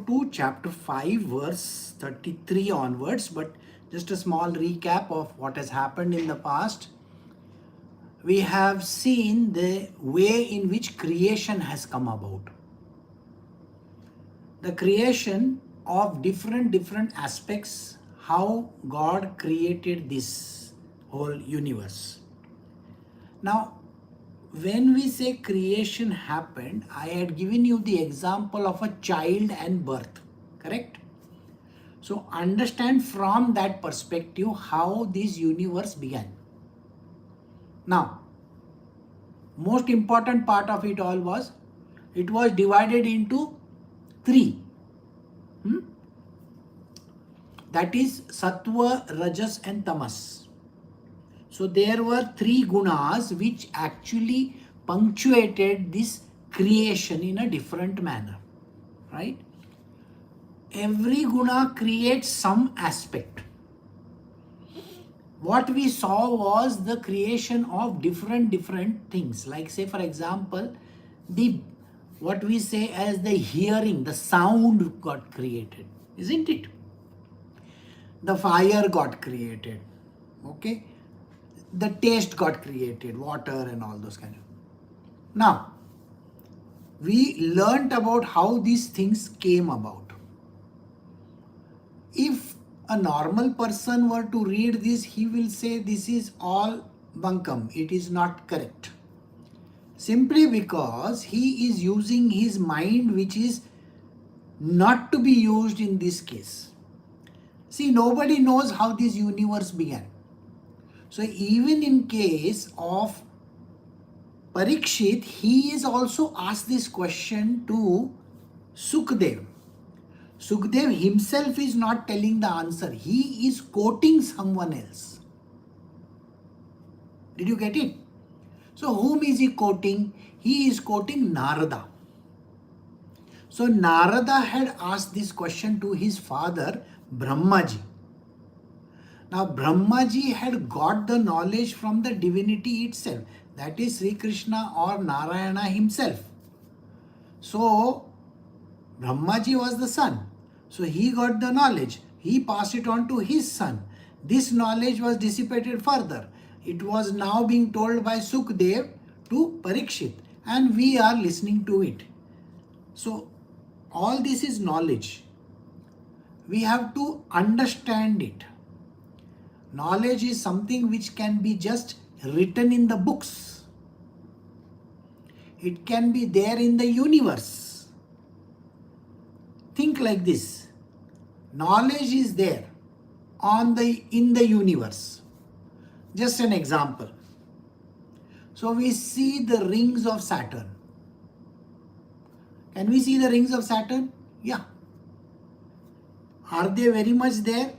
to chapter 5, verse 33 onwards, but just a small recap of what has happened in the past. We have seen the way in which creation has come about. The creation of different aspects, how God created this whole universe. Now, when we say creation happened, I had given you the example of a child and birth, correct? So understand from that perspective how this universe began. Now, most important part of it all was, it was divided into three. That is Sattva, Rajas and Tamas. So there were three gunas which actually punctuated this creation in a different manner, right? Every guna creates some aspect. What we saw was the creation of different things. Like say for example, what we say as the hearing, the sound got created, isn't it? The fire got created, okay? The taste got created, water and all those kind of. Now, we learnt about how these things came about. If a normal person were to read this, he will say this is all bunkam, it is not correct. Simply because he is using his mind, which is not to be used in this case. See, nobody knows how this universe began. So even in case of Parikshit, he is also asked this question to Sukdev. Sukdev himself is not telling the answer. He is quoting someone else. Did you get it? So whom is he quoting? He is quoting Narada. So Narada had asked this question to his father, Brahmaji. Now Brahmaji had got the knowledge from the divinity itself. That is Sri Krishna or Narayana himself. So Brahmaji was the son. So he got the knowledge. He passed it on to his son. This knowledge was dissipated further. It was now being told by Sukdev to Parikshit, and we are listening to it. So all this is knowledge. We have to understand it. Knowledge is something which can be just written in the books. It can be there in the universe. Think like this. Knowledge is there in the universe. Just an example. So we see the rings of Saturn. Can we see the rings of Saturn? Yeah. Are they very much there?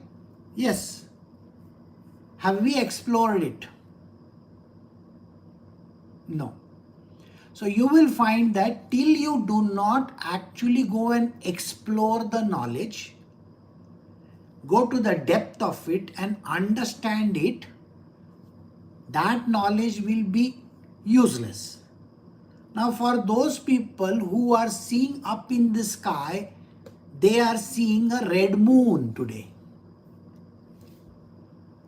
Yes. Have we explored it? No. So you will find that till you do not actually go and explore the knowledge, go to the depth of it and understand it, that knowledge will be useless. Now for those people who are seeing up in the sky, they are seeing a red moon today.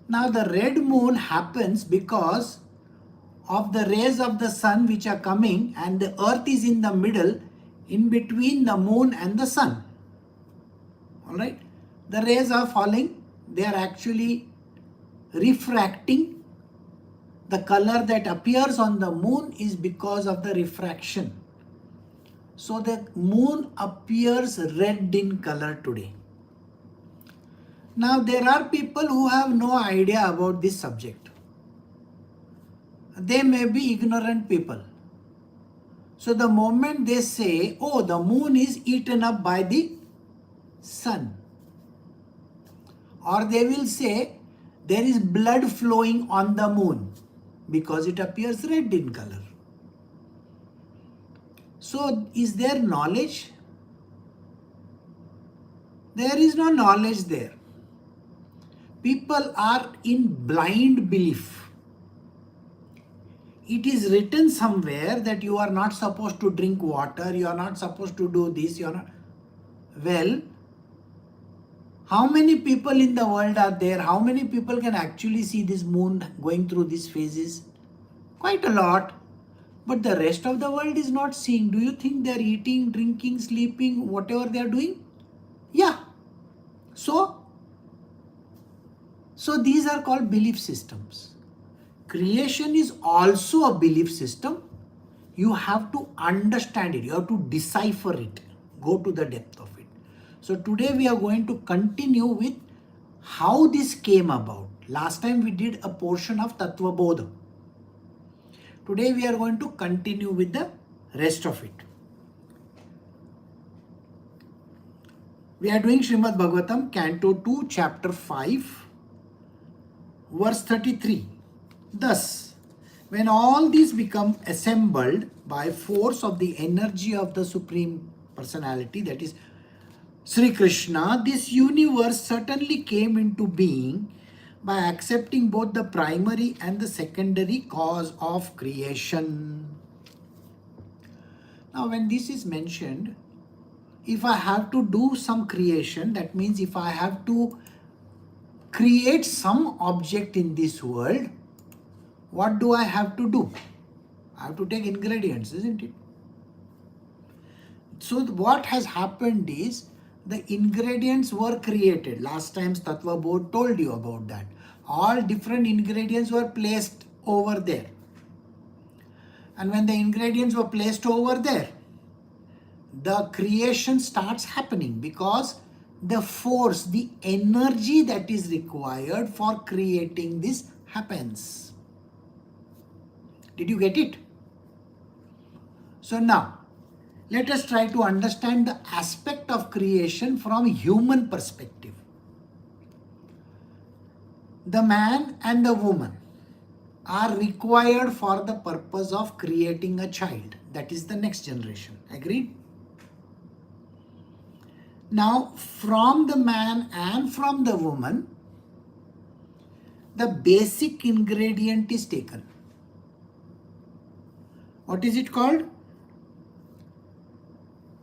Now the red moon happens because of the rays of the sun which are coming, and the earth is in the middle, in between the moon and the sun. Alright? The rays are falling, they are actually refracting. The color that appears on the moon is because of the refraction. So the moon appears red in color today. Now there are people who have no idea about this subject. They may be ignorant people. So the moment they say, oh, the moon is eaten up by the sun, or they will say there is blood flowing on the moon because it appears red in color. So is there knowledge? There is no knowledge there. People are in blind belief. It is written somewhere that you are not supposed to drink water, you are not supposed to do this, you are not. Well, how many people in the world are there? How many people can actually see this moon going through these phases? Quite a lot. But the rest of the world is not seeing. Do you think they are eating, drinking, sleeping, whatever they are doing? Yeah. So these are called belief systems. Creation is also a belief system. You have to understand it. You have to decipher it. Go to the depth of it. So today we are going to continue with how this came about. Last time we did a portion of Tattva Bodha. Today we are going to continue with the rest of it. We are doing Srimad Bhagavatam, Canto 2, Chapter 5, verse 33. Thus, when all these become assembled by force of the energy of the Supreme Personality, that is Sri Krishna, this universe certainly came into being by accepting both the primary and the secondary cause of creation. Now, when this is mentioned, if I have to do some creation, that means if I have to create some object in this world, what do I have to do? I have to take ingredients, isn't it? So what has happened is the ingredients were created. Last time Tattva Board told you about that. All different ingredients were placed over there. And when the ingredients were placed over there, the creation starts happening because the force, the energy that is required for creating this happens. Did you get it? So now, let us try to understand the aspect of creation from human perspective. The man and the woman are required for the purpose of creating a child. That is the next generation. Agreed? Now, from the man and from the woman, the basic ingredient is taken. What is it called?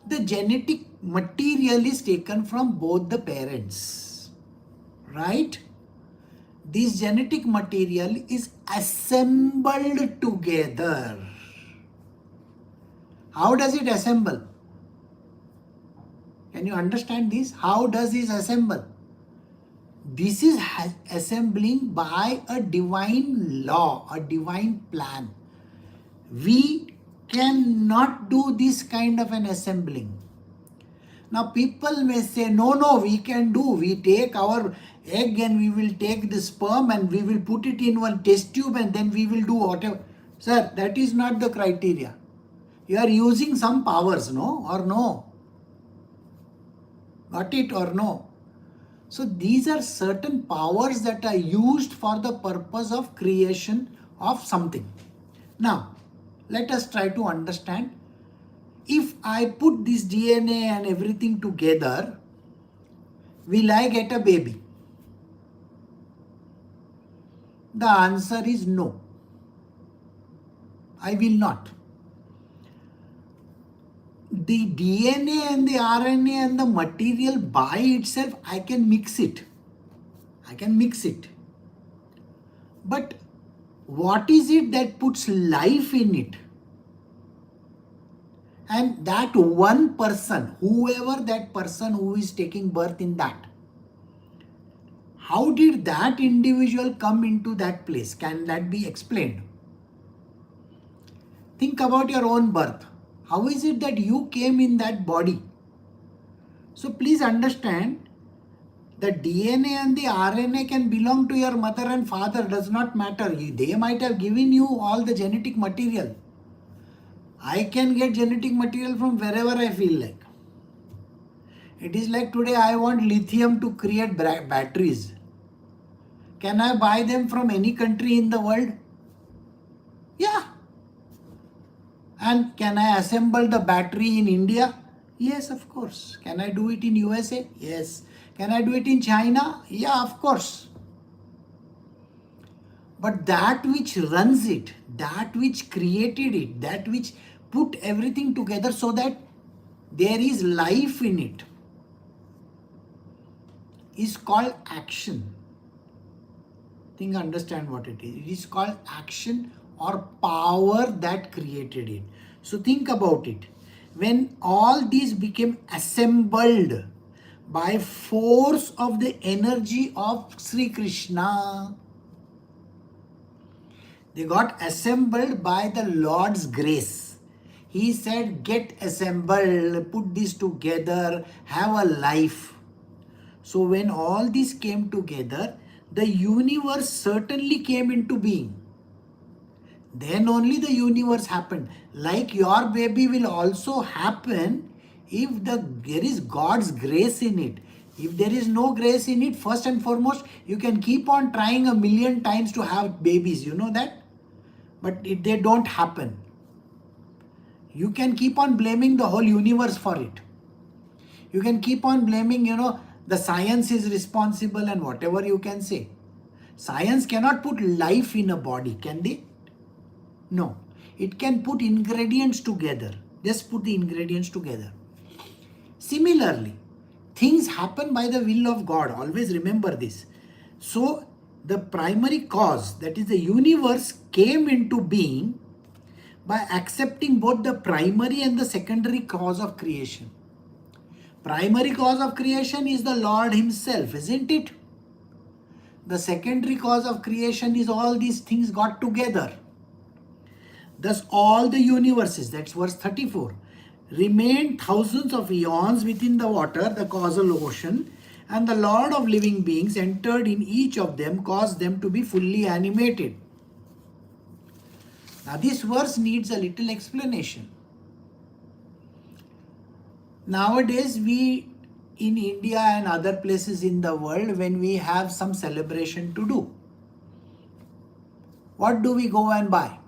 The genetic material is taken from both the parents, right? This genetic material is assembled together. How does it assemble? Can you understand this? How does this assemble? This is assembling by a divine law, a divine plan. We cannot do this kind of an assembling. Now people may say, no, we can do. We take our egg and we will take the sperm and we will put it in one test tube and then we will do whatever. Sir, that is not the criteria. You are using some powers, no or no? Got it or no? So these are certain powers that are used for the purpose of creation of something. Now, let us try to understand. If I put this DNA and everything together, will I get a baby? The answer is no. I will not. The DNA and the RNA and the material by itself, I can mix it. But what is it that puts life in it? And that one person, whoever that person who is taking birth in that, how did that individual come into that place? Can that be explained? Think about your own birth. How is it that you came in that body? So please understand, the DNA and the RNA can belong to your mother and father, does not matter. They might have given you all the genetic material. I can get genetic material from wherever I feel like. It is like today I want lithium to create batteries. Can I buy them from any country in the world? Yeah. And can I assemble the battery in India? Yes, of course. Can I do it in USA? Yes. Can I do it in China? Yeah, of course. But that which runs it, that which created it, that which put everything together so that there is life in it, is called action. Think, understand what it is. It is called action or power that created it. So think about it. When all these became assembled by force of the energy of Sri Krishna, they got assembled by the Lord's grace. He said, get assembled, put this together, have a life. So when all this came together, the universe certainly came into being. Then only the universe happened. Like your baby will also happen if there is God's grace in it. If there is no grace in it, first and foremost, you can keep on trying 1,000,000 times to have babies. You know that? But they don't happen. You can keep on blaming the whole universe for it. You can keep on blaming, the science is responsible and whatever you can say. Science cannot put life in a body, can they? No. It can put ingredients together. Just put the ingredients together. Similarly, things happen by the will of God. Always remember this. So, the primary cause, that is the universe, came into being by accepting both the primary and the secondary cause of creation. Primary cause of creation is the Lord Himself, isn't it? The secondary cause of creation is all these things got together. Thus all the universes, that's verse 34, remained thousands of eons within the water, the causal ocean, and the Lord of living beings entered in each of them, caused them to be fully animated. Now this verse needs a little explanation. Nowadays we in India and other places in the world, when we have some celebration to do, what do we go and buy?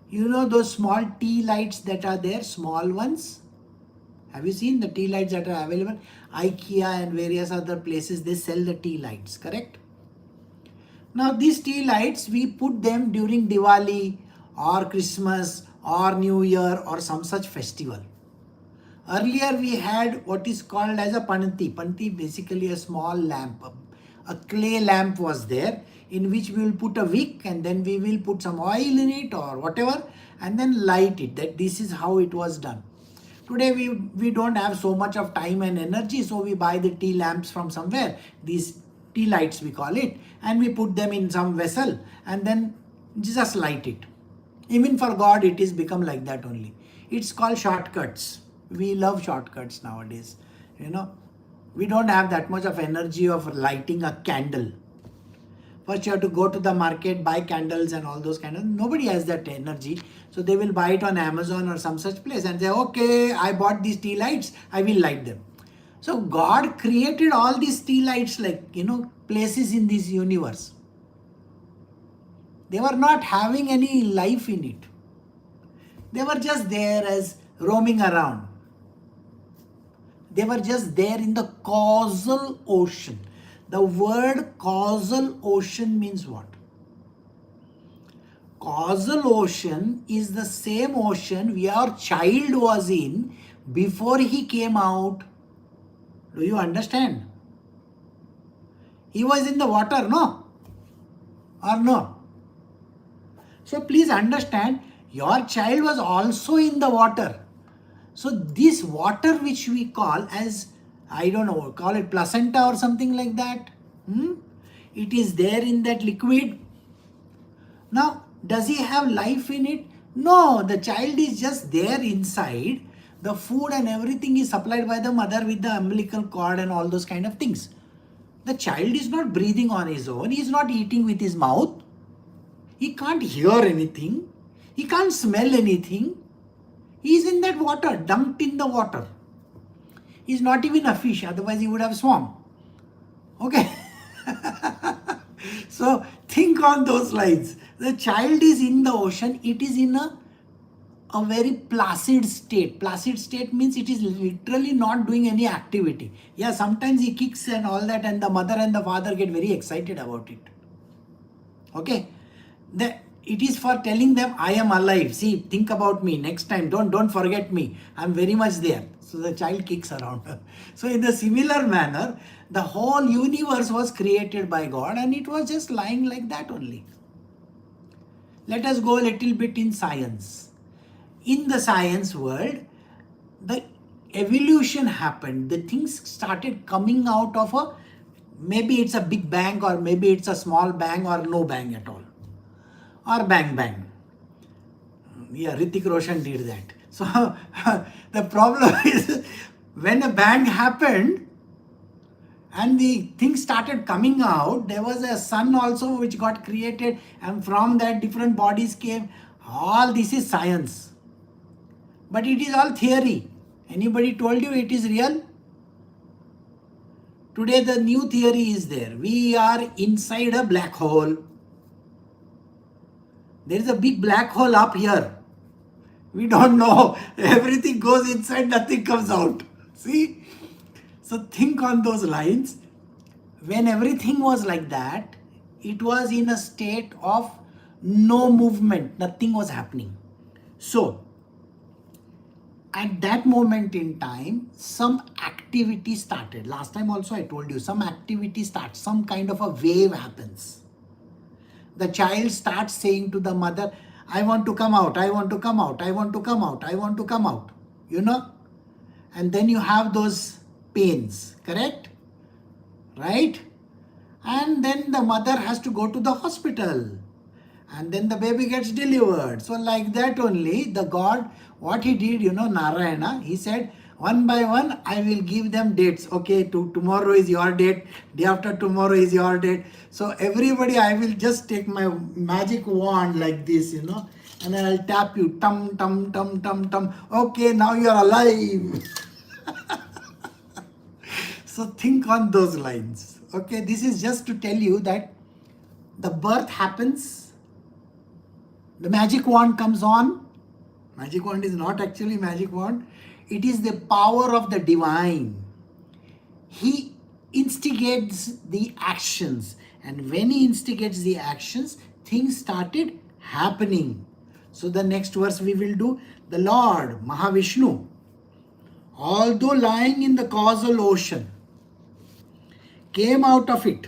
You know those small tea lights that are there, small ones? Have you seen the tea lights that are available? IKEA and various other places, they sell the tea lights, correct? Now these tea lights, we put them during Diwali or Christmas or New Year or some such festival. Earlier we had what is called as a panti. Panti, basically a small lamp. A clay lamp was there in which we will put a wick and then we will put some oil in it or whatever and then light it. That this is how it was done. Today we don't have so much of time and energy, so we buy the tea lamps from somewhere. These tea lights we call it, and we put them in some vessel and then just light it. Even for God it is become like that only. It's called shortcuts. We love shortcuts nowadays. We don't have that much of energy of lighting a candle. First you have to go to the market, buy candles and all those kind of, nobody has that energy. So they will buy it on Amazon or some such place and say, okay, I bought these tea lights, I will light them. So God created all these tea lights like, places in this universe. They were not having any life in it. They were just there as roaming around. They were just there in the causal ocean. The word causal ocean means what? Causal ocean is the same ocean your child was in before he came out. Do you understand? He was in the water, no? Or no? So please understand, your child was also in the water. So this water which we call as, I don't know, call it placenta or something like that. It is there in that liquid. Now, does he have life in it? No, the child is just there inside. The food and everything is supplied by the mother with the umbilical cord and all those kind of things. The child is not breathing on his own. He is not eating with his mouth. He can't hear anything. He can't smell anything. He is in that water, dunked in the water. He is not even a fish, otherwise he would have swum. Okay. So think on those lines. The child is in the ocean. It is in a very placid state. Placid state means it is literally not doing any activity. Yeah, sometimes he kicks and all that and the mother and the father get very excited about it. Okay. It is for telling them, I am alive. See, think about me next time. Don't forget me. I'm very much there. So the child kicks around. So in the similar manner, the whole universe was created by God and it was just lying like that only. Let us go a little bit in science. In the science world, the evolution happened. The things started coming out of maybe it's a big bang or maybe it's a small bang or no bang at all. Or bang bang. Yeah, Hrithik Roshan did that. So the problem is when a bang happened and the things started coming out, there was a sun also which got created and from that different bodies came. All this is science. But it is all theory. Anybody told you it is real? Today the new theory is there. We are inside a black hole. There is a big black hole up here. We don't know. Everything goes inside, nothing comes out. See? So think on those lines. When everything was like that, it was in a state of no movement. Nothing was happening. So, at that moment in time, some activity started. Last time also I told you, some activity starts. Some kind of a wave happens. The child starts saying to the mother, I want to come out, I want to come out, I want to come out, I want to come out. You know? And then you have those pains, correct? Right? And then the mother has to go to the hospital. And then the baby gets delivered. So like that only, the God, what he did, Narayana, he said, one by one, I will give them dates. Okay, tomorrow is your date, day after tomorrow is your date. So everybody, I will just take my magic wand like this, and then I'll tap you, tum, tum, tum, tum, tum. Okay, now you are alive. So think on those lines. Okay, this is just to tell you that the birth happens, the magic wand comes on. Magic wand is not actually magic wand. It is the power of the divine. He instigates the actions. And when he instigates the actions, things started happening. So the next verse we will do, the Lord, Mahavishnu, although lying in the causal ocean, came out of it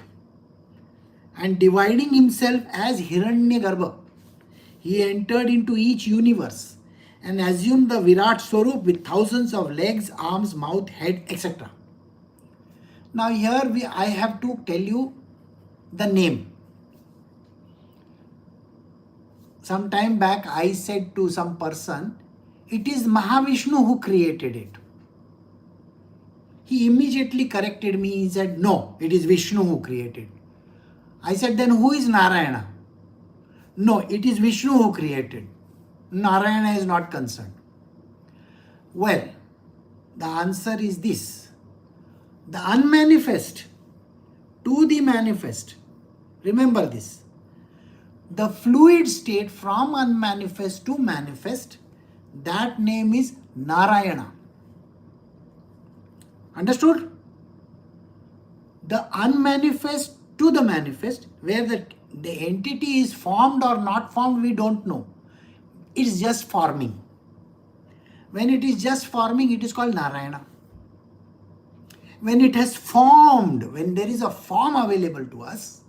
and dividing himself as Hiranyagarbha, he entered into each universe and assumed the Virat Swarup with thousands of legs, arms, mouth, head, etc. Now here I have to tell you the name. Some time back I said to some person, it is Mahavishnu who created it. He immediately corrected me. He said, no, it is Vishnu who created. I said, then who is Narayana? No, it is Vishnu who created. Narayana is not concerned. Well, the answer is this. The unmanifest to the manifest. Remember this. The fluid state from unmanifest to manifest, that name is Narayana. Understood? The unmanifest to the manifest, where the entity is formed or not formed, we don't know. It's just forming. When it is just forming, it is called Narayana. When it has formed, when there is a form available to us,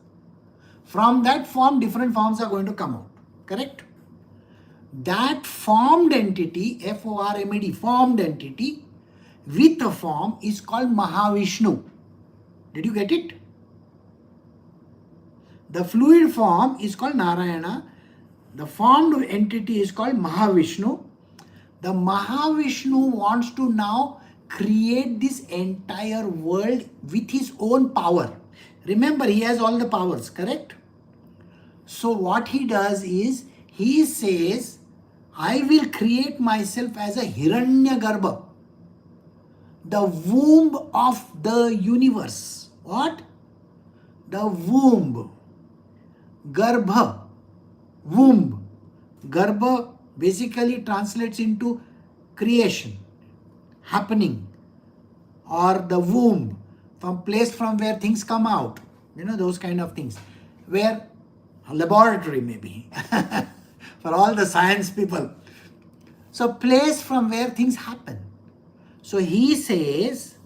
from that form, different forms are going to come out. Correct? That formed entity, F-O-R-M-E-D, formed entity, with a form is called Mahavishnu. Did you get it? The fluid form is called Narayana. The formed entity is called Mahavishnu. The Mahavishnu wants to now create this entire world with his own power. Remember, he has all the powers, correct? So what he does is, he says, I will create myself as a Hiranyagarbha, the womb of the universe. What? The womb. Garbha. Womb. Garbha basically translates into creation, happening, or the womb, from place from where things come out. Those kind of things. Where A laboratory maybe, for all the science people. So place from where things happen. So he says,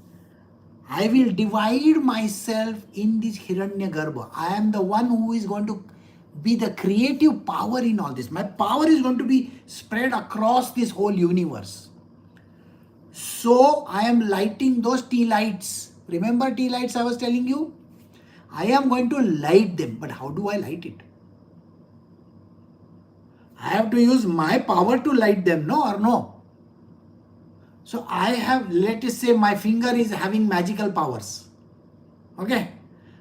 I will divide myself in this Hiranyagarbha. I am the one who is going to be the creative power in all this. My power is going to be spread across this whole universe. So I am lighting those tea lights. Remember tea lights I was telling you? I am going to light them. But how do I light it? I have to use my power to light them, no or no? So I have, let us say my finger is having magical powers. Okay.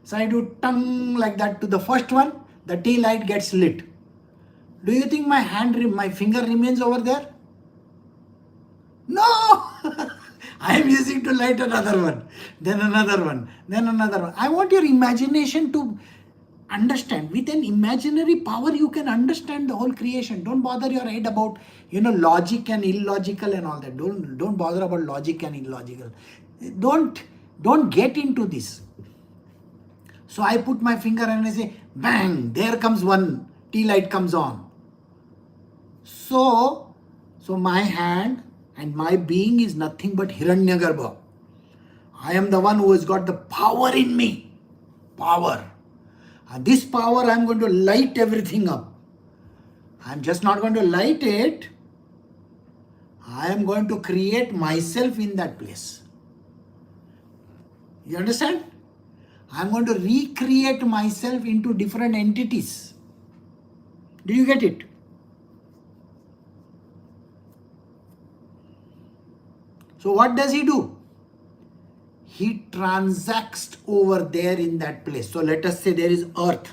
So I do tongue like that to the first one, the tea light gets lit. Do you think my my finger remains over there? No! I am using to light another one, then another one, then another one. I want your imagination to understand. With an imaginary power, you can understand the whole creation. Don't bother your head about, logic and illogical and all that. Don't bother about logic and illogical. Don't get into this. So I put my finger and I say, bang, there comes one, tea light comes on. So my hand and my being is nothing but Hiranyagarbha. I am the one who has got the power in me. Power. And this power I am going to light everything up. I am just not going to light it. I am going to create myself in that place. You understand? I am going to recreate myself into different entities. Do you get it? So what does he do? He transacts over there in that place. So let us say there is earth.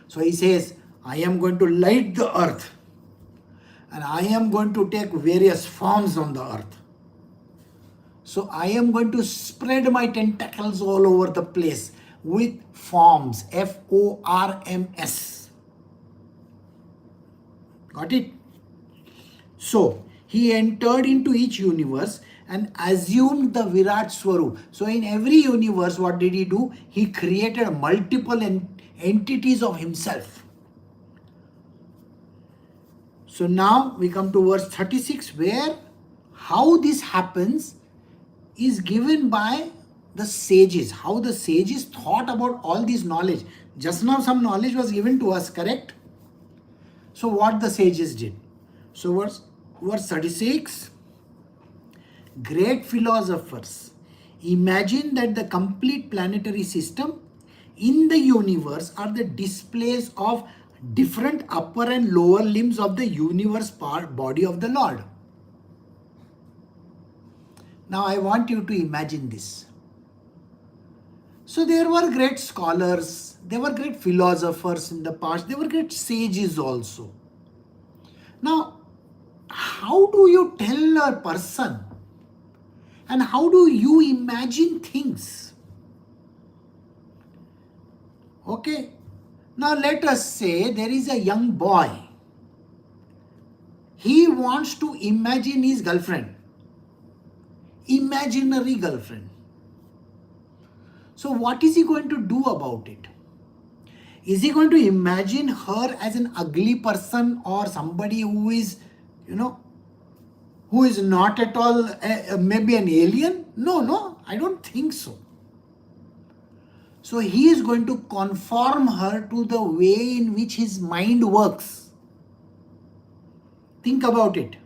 So he says, I am going to light the earth. And I am going to take various forms on the earth. So I am going to spread my tentacles all over the place with forms. Forms. Got it? So he entered into each universe and assumed the Virat Swarup. So in every universe, what did he do? He created multiple entities of himself. So now we come to verse 36, where how this happens is given by the sages. How the sages thought about all this knowledge. Just now some knowledge was given to us, correct? So what the sages did? So verse 36, great philosophers imagine that the complete planetary system in the universe are the displays of different upper and lower limbs of the universe body of the Lord. Now I want you to imagine this. So there were great scholars, there were great philosophers in the past, there were great sages also. Now, how do you tell a person and how do you imagine things? Okay. Now let us say there is a young boy. He wants to imagine his girlfriend. Imaginary girlfriend. So what is he going to do about it? Is he going to imagine her as an ugly person or somebody who is, who is not at all maybe an alien? No, I don't think so. So he is going to conform her to the way in which his mind works. Think about it.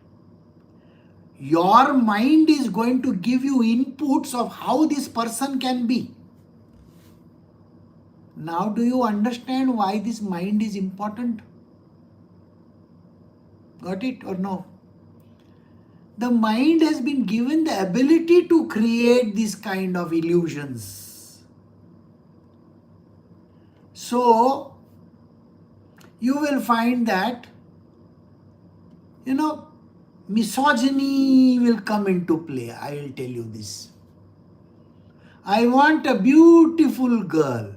Your mind is going to give you inputs of how this person can be. Now do you understand why this mind is important? Got it or no? The mind has been given the ability to create these kind of illusions. So you will find that, misogyny will come into play. I will tell you this. I want a beautiful girl.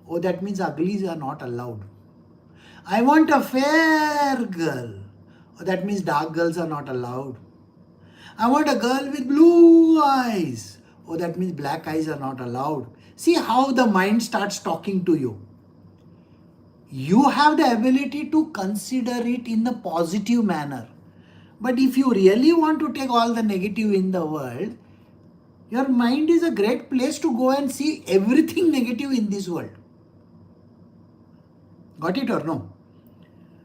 Oh, that means uglies are not allowed. I want a fair girl. Oh, that means dark girls are not allowed. I want a girl with blue eyes. Oh, that means black eyes are not allowed. See how the mind starts talking to you. You have the ability to consider it in the positive manner. But if you really want to take all the negative in the world, your mind is a great place to go and see everything negative in this world. Got it or no?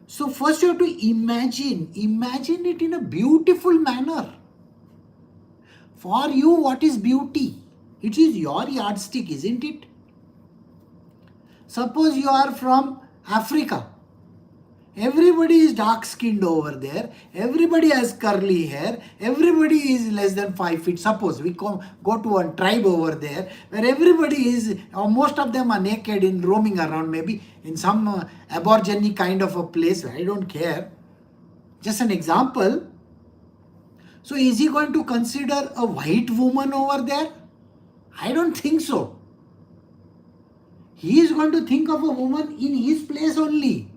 So first you have to imagine it in a beautiful manner. For you, what is beauty? It is your yardstick, isn't it? Suppose you are from Africa. Everybody is dark skinned over there. Everybody has curly hair. Everybody is less than 5 feet. Suppose we go to a tribe over there where everybody is, or most of them are naked in roaming around, maybe in some aborigine kind of a place. I don't care. Just an example. So is he going to consider a white woman over there? I don't think so. He is going to think of a woman in his place only.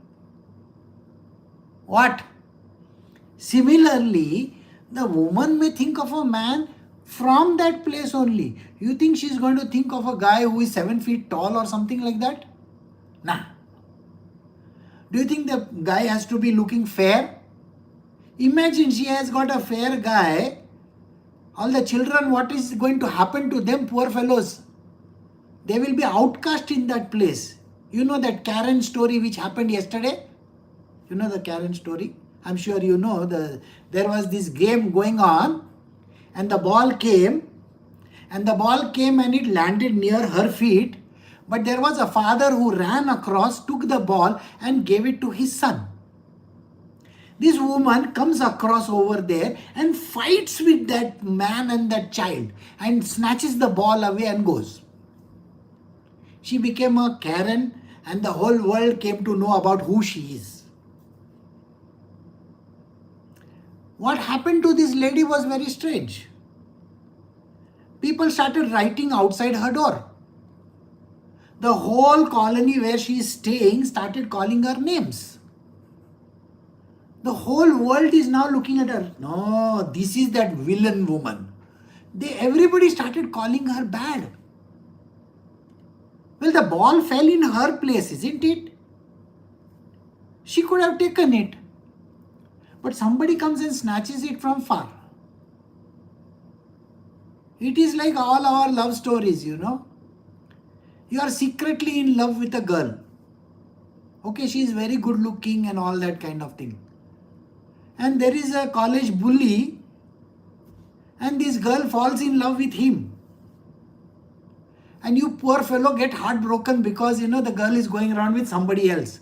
What? Similarly, the woman may think of a man from that place only. You think she is going to think of a guy who is 7 feet tall or something like that? Nah. Do you think the guy has to be looking fair? Imagine she has got a fair guy. All the children, what is going to happen to them, poor fellows? They will be outcast in that place. You know that Karen story which happened yesterday? You know the Karen story? I'm sure you know. There was this game going on and the ball came and it landed near her feet. But there was a father who ran across, took the ball and gave it to his son. This woman comes across over there and fights with that man and that child and snatches the ball away and goes. She became a Karen and the whole world came to know about who she is. What happened to this lady was very strange. People started writing outside her door. The whole colony where she is staying started calling her names. The whole world is now looking at her. No, this is that villain woman. Everybody started calling her bad. Well, the ball fell in her place, isn't it? She could have taken it. But somebody comes and snatches it from far. It is like all our love stories, you know. You are secretly in love with a girl. Okay, she is very good looking and all that kind of thing. And there is a college bully and this girl falls in love with him. And you poor fellow get heartbroken because you know the girl is going around with somebody else.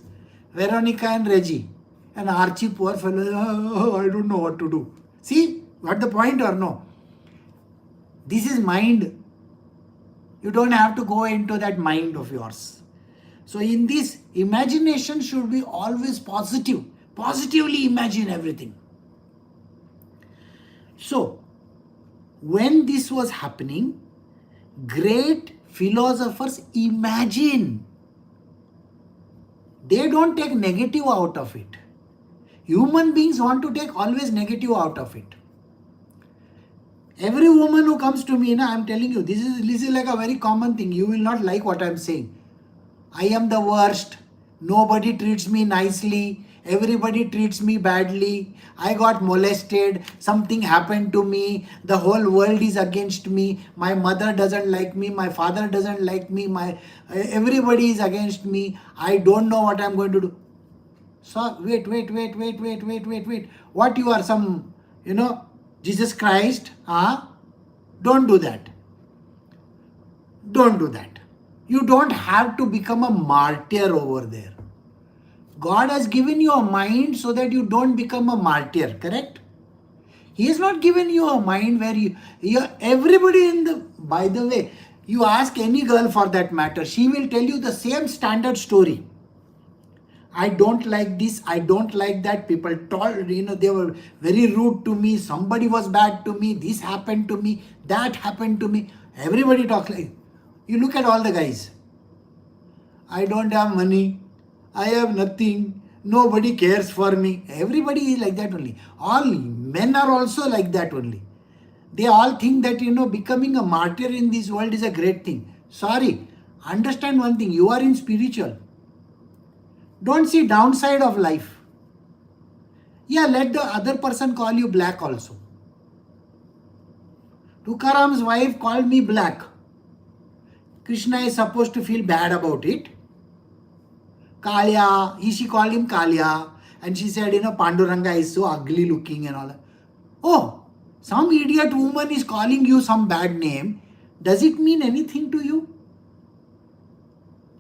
Veronica and Reggie. And Archie, poor fellow, I don't know what to do. See, got the point or no? This is mind. You don't have to go into that mind of yours. So in this, imagination should be always positive. Positively imagine everything. So, when this was happening, great philosophers imagine. They don't take negative out of it. Human beings want to take always negative out of it. Every woman who comes to me, I'm telling you, this is like a very common thing. You will not like what I'm saying. I am the worst. Nobody treats me nicely. Everybody treats me badly. I got molested. Something happened to me. The whole world is against me. My mother doesn't like me. My father doesn't like me. Everybody is against me. I don't know what I'm going to do. So wait. What, you are some, Jesus Christ? Don't do that. Don't do that. You don't have to become a martyr over there. God has given you a mind so that you don't become a martyr, correct? He has not given you a mind where everybody by the way, you ask any girl for that matter, she will tell you the same standard story. I don't like this, I don't like that. People told, they were very rude to me. Somebody was bad to me. This happened to me. That happened to me. Everybody talks like, you look at all the guys. I don't have money. I have nothing. Nobody cares for me. Everybody is like that only. All men are also like that only. They all think that, becoming a martyr in this world is a great thing. Sorry. Understand one thing. You are in spiritual. Don't see downside of life. Yeah, let the other person call you black also. Tukaram's wife called me black. Krishna is supposed to feel bad about it. Kalya, she called him Kalya. And she said, Panduranga is so ugly looking and all that. Oh, some idiot woman is calling you some bad name. Does it mean anything to you?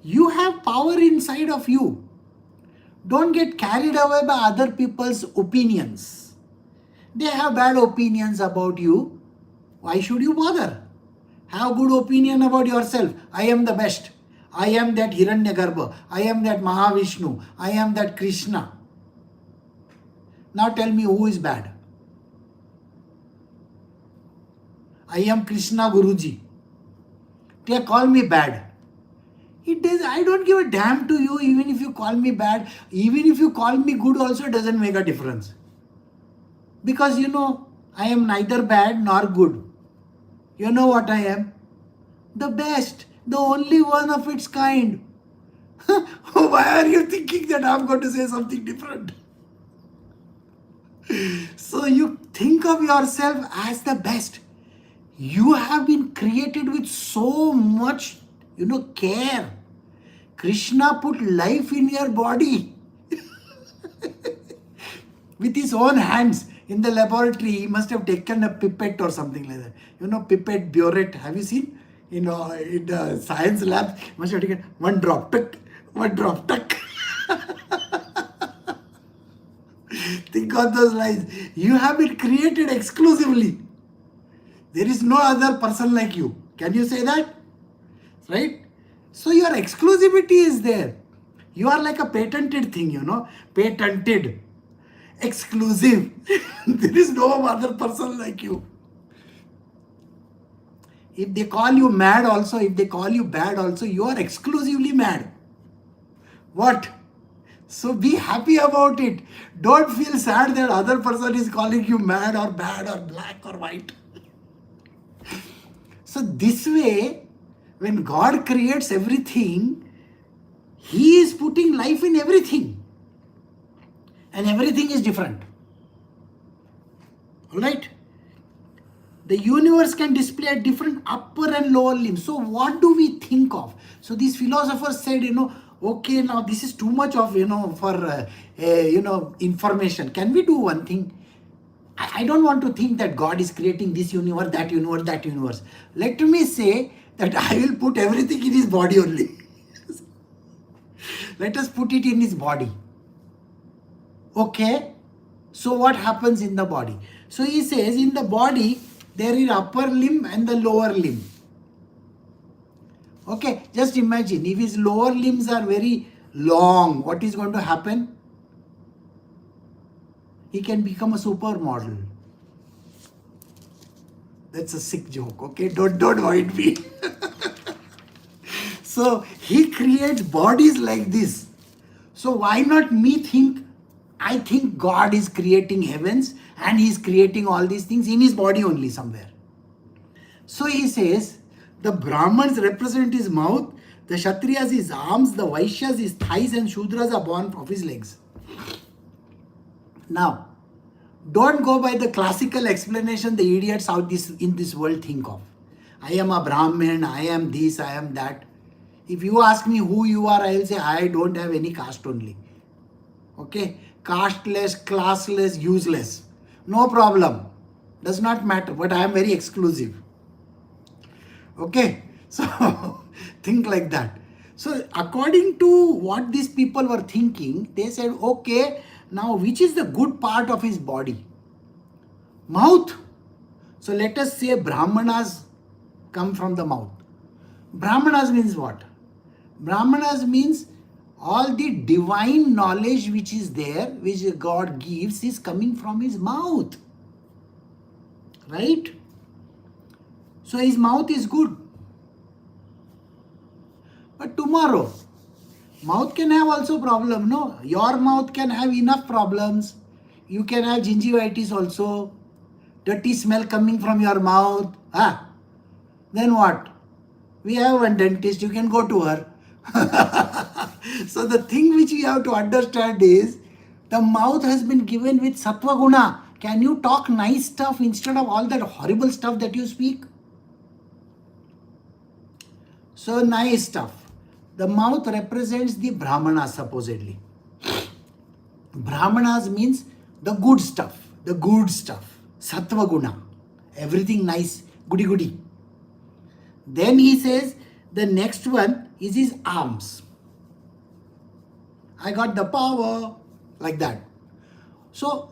You have power inside of you. Don't get carried away by other people's opinions. They have bad opinions about you. Why should you bother? Have good opinion about yourself. I am the best. I am that Hiranyagarbha. I am that Mahavishnu. I am that Krishna. Now tell me who is bad. I am Krishna Guruji. They call me bad. I don't give a damn to you even if you call me bad. Even if you call me good also, it doesn't make a difference. Because I am neither bad nor good. You know what I am? The best. The only one of its kind. Why are you thinking that I'm going to say something different? So you think of yourself as the best. You have been created with so much, care. Krishna put life in your body. With his own hands. In the laboratory, he must have taken a pipette or something like that. Pipette, burette. Have you seen? In the science lab, must have taken one drop, tuck, one drop, tuck. Think of those lines. You have been created exclusively. There is no other person like you. Can you say that? Right? So your exclusivity is there. You are like a patented thing, Patented. Exclusive. There is no other person like you. If they call you mad also, if they call you bad also, you are exclusively mad. What? So be happy about it. Don't feel sad that other person is calling you mad or bad or black or white. So this way, when God creates everything, He is putting life in everything. And everything is different. Alright? The universe can display a different upper and lower limbs. So what do we think of? So these philosophers said, okay, now this is too much of, for, information. Can we do one thing? I don't want to think that God is creating this universe, that universe, that universe. Let me say that I will put everything in His body only. Let us put it in His body. Okay? So what happens in the body? So he says in the body, there is upper limb and the lower limb. Okay, just imagine if his lower limbs are very long, what is going to happen? He can become a supermodel. That's a sick joke, okay? Don't mind me. So he creates bodies like this. So why not me think, I think God is creating heavens and He is creating all these things in His body only somewhere. So he says, the Brahmans represent His mouth, the Kshatriyas His arms, the Vaishyas His thighs, and Shudras are born of His legs. Now, don't go by the classical explanation the idiots out in this world think of. I am a Brahmin, I am this, I am that. If you ask me who you are, I will say I don't have any caste only. Okay? Casteless, classless, useless. No problem. Does not matter, but I am very exclusive. Okay? So, think like that. So, according to what these people were thinking, they said, okay, now which is the good part of his body? Mouth. So, let us say Brahmanas come from the mouth. Brahmanas means what? Brahmanas means all the divine knowledge which is there, which God gives, is coming from his mouth. Right? So his mouth is good. But tomorrow, mouth can have also problem, no? Your mouth can have enough problems. You can have gingivitis also. Dirty smell coming from your mouth. Then what? We have one dentist, you can go to her. So the thing which we have to understand is the mouth has been given with sattva guna. Can you talk nice stuff instead of all that horrible stuff that you speak? So nice stuff. The mouth represents the brahmanas supposedly. Brahmanas means the good stuff, sattva guna, everything nice, goody goody. Then he says the next one is his arms. I got the power, like that. So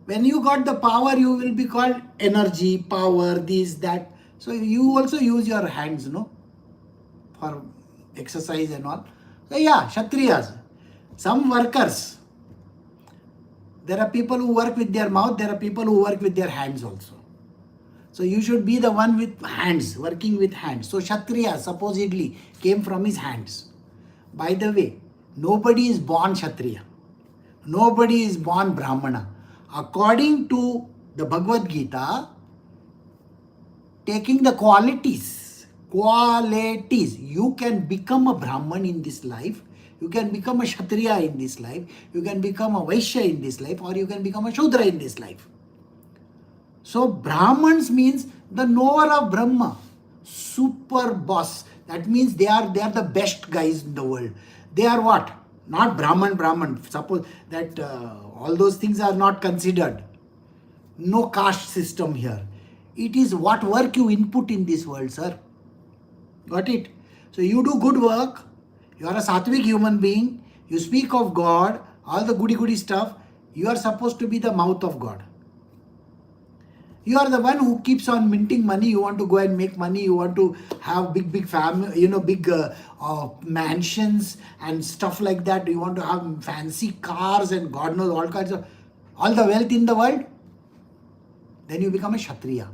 when you got the power, you will be called energy, power, this, that. So you also use your hands, for exercise and all. So yeah, Kshatriyas. Some workers. There are people who work with their mouth, there are people who work with their hands also. So you should be the one with hands, working with hands. So Kshatriya supposedly came from his hands. By the way, nobody is born Kshatriya. Nobody is born Brahmana. According to the Bhagavad Gita, taking the qualities, you can become a Brahman in this life, you can become a Kshatriya in this life, you can become a Vaishya in this life, or you can become a Shudra in this life. So Brahmans means the knower of Brahma, super boss. That means they are the best guys in the world. They are what? Not Brahman. Suppose that all those things are not considered. No caste system here. It is what work you input in this world, sir. Got it? So you do good work. You are a sattvic human being. You speak of God. All the goody stuff. You are supposed to be the mouth of God. You are the one who keeps on minting money. You want to go and make money. You want to have big family, big mansions and stuff like that. You want to have fancy cars and God knows all kinds of, all the wealth in the world. Then you become a Kshatriya.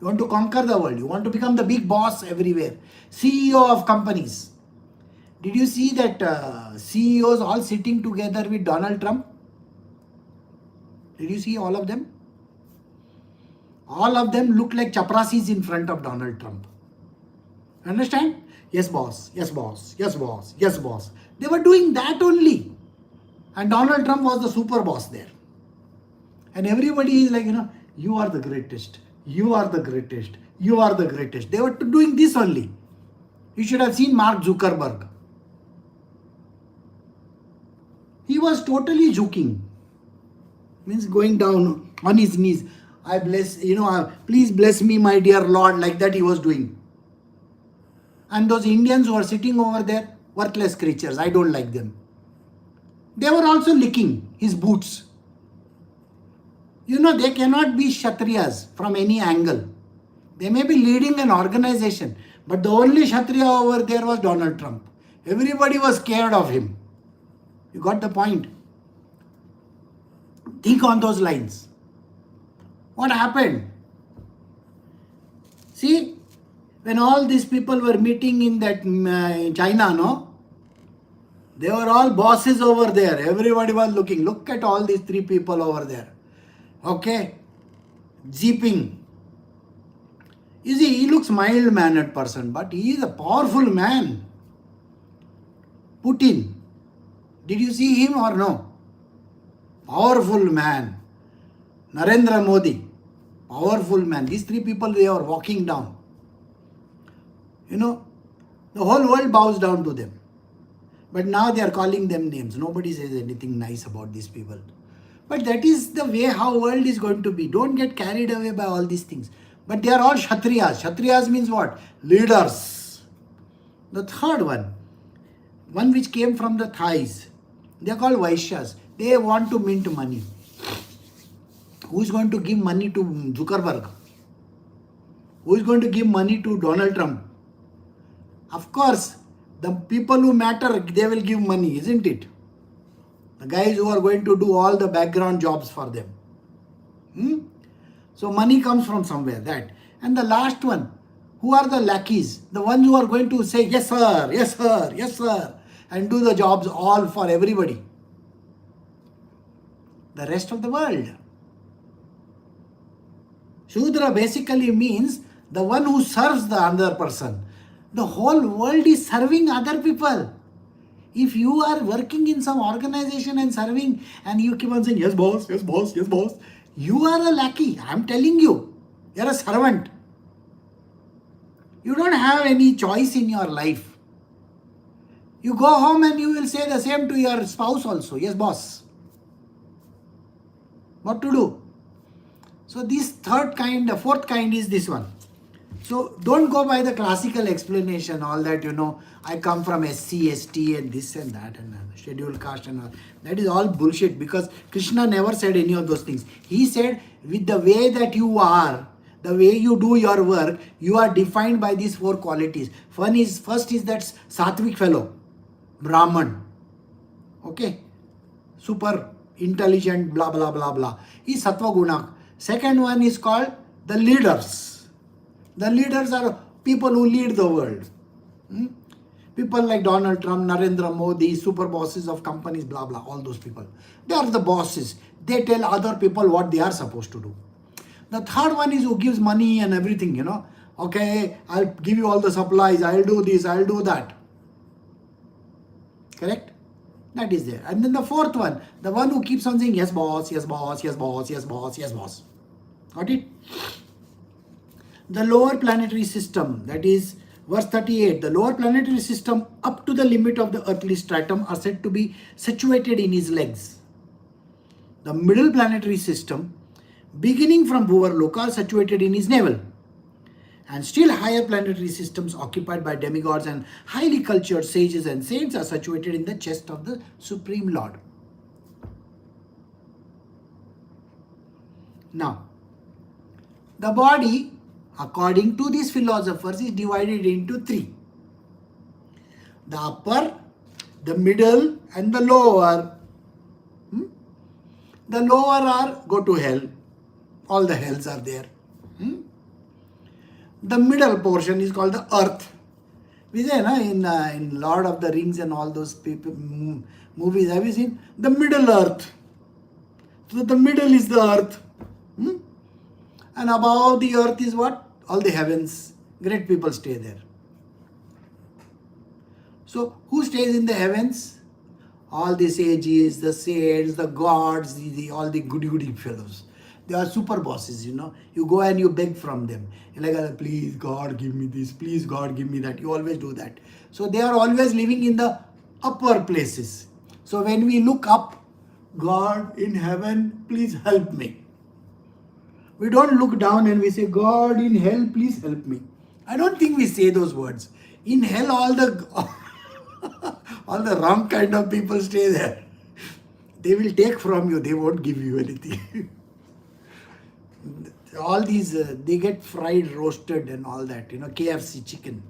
You want to conquer the world. You want to become the big boss everywhere. CEO of companies. Did you see that CEOs all sitting together with Donald Trump? Did you see all of them? All of them look like chaprasis in front of Donald Trump. Understand? Yes, boss. Yes, boss. Yes, boss. Yes, boss. They were doing that only. And Donald Trump was the super boss there. And everybody is like, you are the greatest. You are the greatest. You are the greatest. They were doing this only. You should have seen Mark Zuckerberg. He was totally joking. Means going down on his knees. I bless, please bless me, my dear Lord, like that he was doing. And those Indians who are sitting over there, worthless creatures, I don't like them. They were also licking his boots. They cannot be Kshatriyas from any angle. They may be leading an organization, but the only Kshatriya over there was Donald Trump. Everybody was scared of him. You got the point? Think on those lines. What happened? See, when all these people were meeting in that China, they were all bosses over there. Everybody was looking. Look at all these three people over there. Okay? Jeeping. You see, he looks mild-mannered person, but he is a powerful man. Putin. Did you see him or no? Powerful man. Narendra Modi, powerful man. These three people, they are walking down. The whole world bows down to them. But now they are calling them names. Nobody says anything nice about these people. But that is the way how world is going to be. Don't get carried away by all these things. But they are all Kshatriyas. Kshatriyas means what? Leaders. The third one which came from the thighs. They are called Vaishyas. They want to mint money. Who is going to give money to Zuckerberg? Who is going to give money to Donald Trump? Of course, the people who matter, they will give money, isn't it? The guys who are going to do all the background jobs for them. So money comes from somewhere, that. And the last one, who are the lackeys? The ones who are going to say, yes sir, yes sir, yes sir, and do the jobs all for everybody. The rest of the world. Shudra basically means the one who serves the other person. The whole world is serving other people. If you are working in some organization and serving and you keep on saying, yes boss, yes boss, yes boss, you are a lackey. I'm telling you, you're a servant. You don't have any choice in your life. You go home and you will say the same to your spouse also. Yes boss. What to do? So this third kind, the fourth kind is this one. So don't go by the classical explanation, all that, I come from SC, ST and this and that and scheduled caste and all. That is all bullshit, because Krishna never said any of those things. He said, with the way that you are, the way you do your work, you are defined by these four qualities. First is that Sattvic fellow, Brahman. Okay? Super intelligent, blah, blah, blah, blah. He's Sattva Guna. Second one is called the leaders. The leaders are people who lead the world. People like Donald Trump, Narendra Modi, super bosses of companies, blah, blah, all those people. They are the bosses. They tell other people what they are supposed to do. The third one is who gives money and everything, Okay, I'll give you all the supplies, I'll do this, I'll do that. Correct? That is there. And then the fourth one, the one who keeps on saying, yes boss, yes boss, yes boss, yes boss, yes boss. Got it? The lower planetary system, that is verse 38, the lower planetary system up to the limit of the earthly stratum are said to be situated in his legs. The middle planetary system, beginning from Bhuvarloka, are situated in his navel. And still higher planetary systems occupied by demigods and highly cultured sages and saints are situated in the chest of the Supreme Lord. Now, the body, according to these philosophers, is divided into three. The upper, the middle and the lower. The lower are go to hell. All the hells are there. The middle portion is called the earth. We say in Lord of the Rings and all those movies, have you seen? The middle earth. So the middle is the earth. And above the earth is what? All the heavens. Great people stay there. So who stays in the heavens? All the sages, the saints, the gods, all the goody fellows. They are super bosses, You go and you beg from them. You're like, please God give me this, please God give me that. You always do that. So they are always living in the upper places. So when we look up, God in heaven, please help me. We don't look down and we say, God in hell, please help me. I don't think we say those words. In hell, all the wrong kind of people stay there. They will take from you. They won't give you anything. All these, they get fried, roasted and all that. KFC chicken.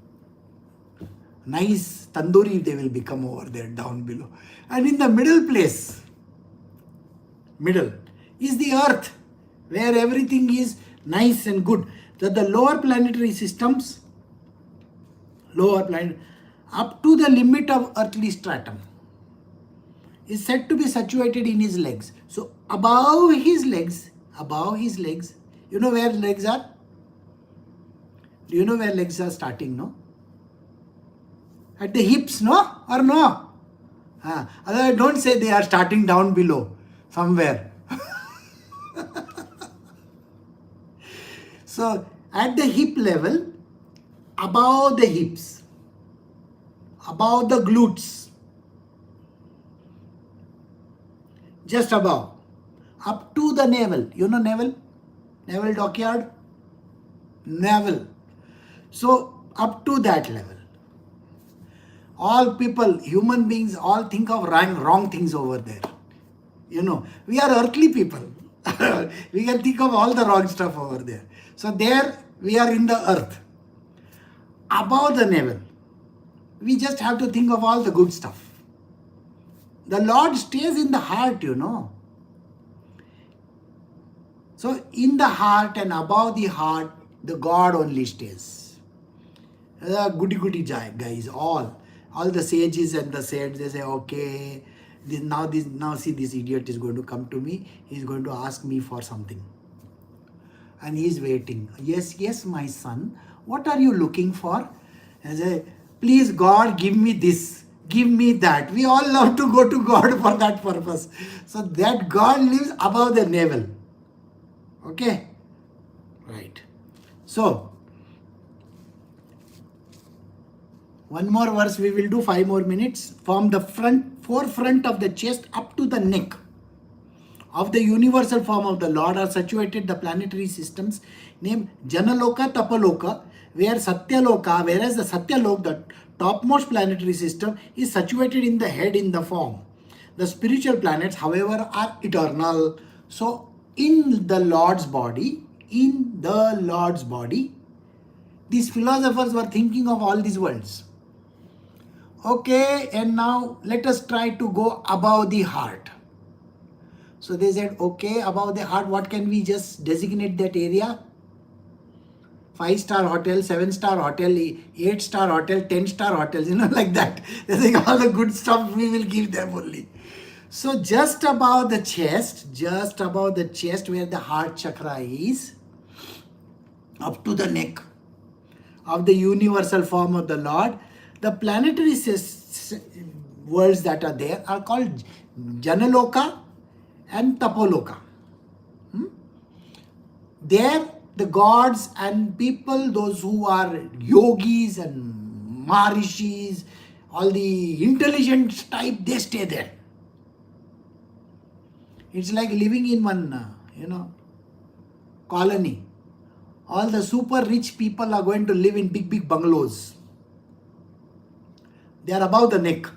Nice tandoori they will become over there down below. And in the middle place, middle, is the earth, where everything is nice and good. That the lower planetary systems, up to the limit of earthly stratum, is said to be situated in his legs. So above his legs, you know where legs are? Do you know where legs are starting, no? At the hips, no? Or no? Otherwise, don't say they are starting down below, somewhere. So, at the hip level, above the hips, above the glutes, just above, up to the navel. You know navel? Navel dockyard? Navel. So, up to that level. All people, human beings, all think of wrong things over there. We are earthly people. We can think of all the wrong stuff over there. So there we are in the earth. Above the navel, we just have to think of all the good stuff. The Lord stays in the heart, So in the heart and above the heart, the God only stays. The goody guys, all the sages and the saints, they say, okay, now see this idiot is going to come to me. He's going to ask me for something. And he's waiting. Yes, my son. What are you looking for? And say, please God, give me this. Give me that. We all love to go to God for that purpose. So that God lives above the navel. Okay? Right. So, one more verse we will do, 5 more minutes. From the forefront of the chest up to the neck of the universal form of the Lord are situated the planetary systems named Janaloka, Tapaloka, whereas the Satyalok, the topmost planetary system, is situated in the head in the form. The spiritual planets, however, are eternal. So, in the Lord's body, these philosophers were thinking of all these worlds. Okay, and now let us try to go above the heart. So they said, okay, above the heart, what can we just designate that area? 5-star hotel, 7-star hotel, 8-star hotel, 10-star hotels, like that. They think all the good stuff we will give them only. So just above the chest where the heart chakra is, up to the neck of the universal form of the Lord, the planetary worlds that are there are called Janaloka and Tapoloka. There, the gods and people, those who are yogis and maharishis, all the intelligent type, they stay there. It's like living in one, colony. All the super rich people are going to live in big, big bungalows. They are above the neck.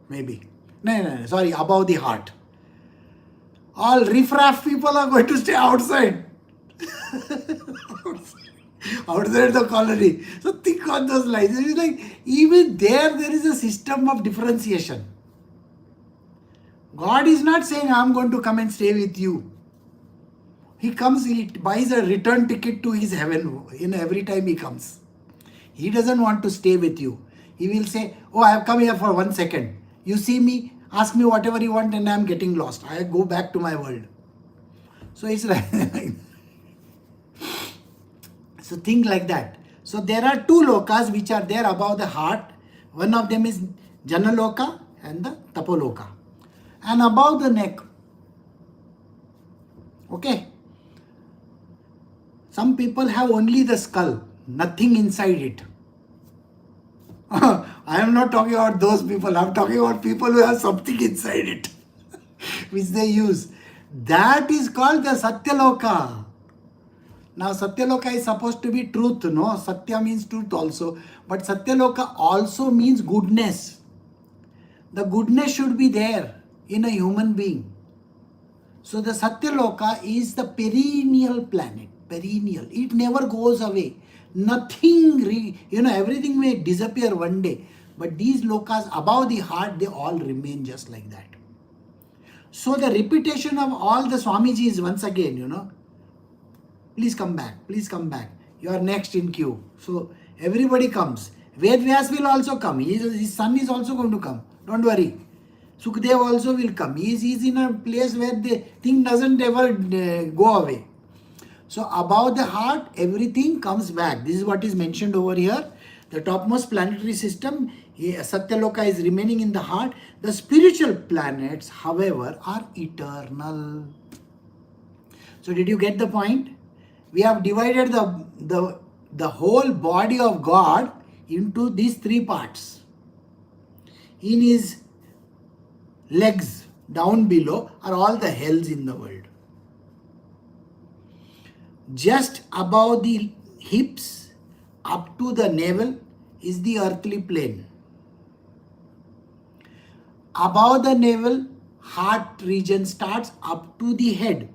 Maybe. No, sorry, above the heart. All riffraff people are going to stay outside. outside the colony. So think on those lines. It is like, even there is a system of differentiation. God is not saying, I'm going to come and stay with you. He comes, he buys a return ticket to his heaven, every time he comes. He doesn't want to stay with you. He will say, oh, I have come here for 1 second. You see me, ask me whatever you want, and I am getting lost. I go back to my world. So it's like, so think like that. So there are 2 lokas which are there above the heart. One of them is Janaloka and the Tapoloka. And above the neck. Okay. Some people have only the skull, nothing inside it. I am not talking about those people. I am talking about people who have something inside it, which they use. That is called the Satyaloka. Now, Satyaloka is supposed to be truth, no? Satya means truth also. But Satyaloka also means goodness. The goodness should be there in a human being. So, the Satyaloka is the perennial planet. Perennial. It never goes away. Nothing, everything may disappear one day. But these lokas above the heart, they all remain just like that. So the repetition of all the Swamijis once again, please come back, please come back. You are next in queue. So everybody comes. Ved Vyas will also come. His son is also going to come. Don't worry. Sukdev also will come. He is in a place where the thing doesn't ever go away. So above the heart, everything comes back. This is what is mentioned over here. The topmost planetary system, Satyaloka, is remaining in the heart. The spiritual planets, however, are eternal. So did you get the point? We have divided the whole body of God into these 3 parts. In his legs, down below, are all the hells in the world. Just above the hips, up to the navel, is the earthly plane. Above the navel, heart region starts up to the head.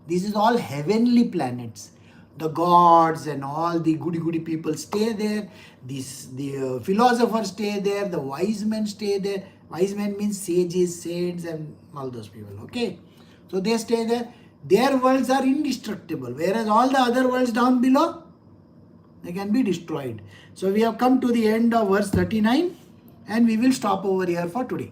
This is all heavenly planets. The gods and all the goody people stay there. The philosophers stay there. The wise men stay there. Wise men means sages, saints, and all those people. Okay, so they stay there. Their worlds are indestructible, whereas all the other worlds down below, they can be destroyed. So we have come to the end of verse 39, and we will stop over here for today.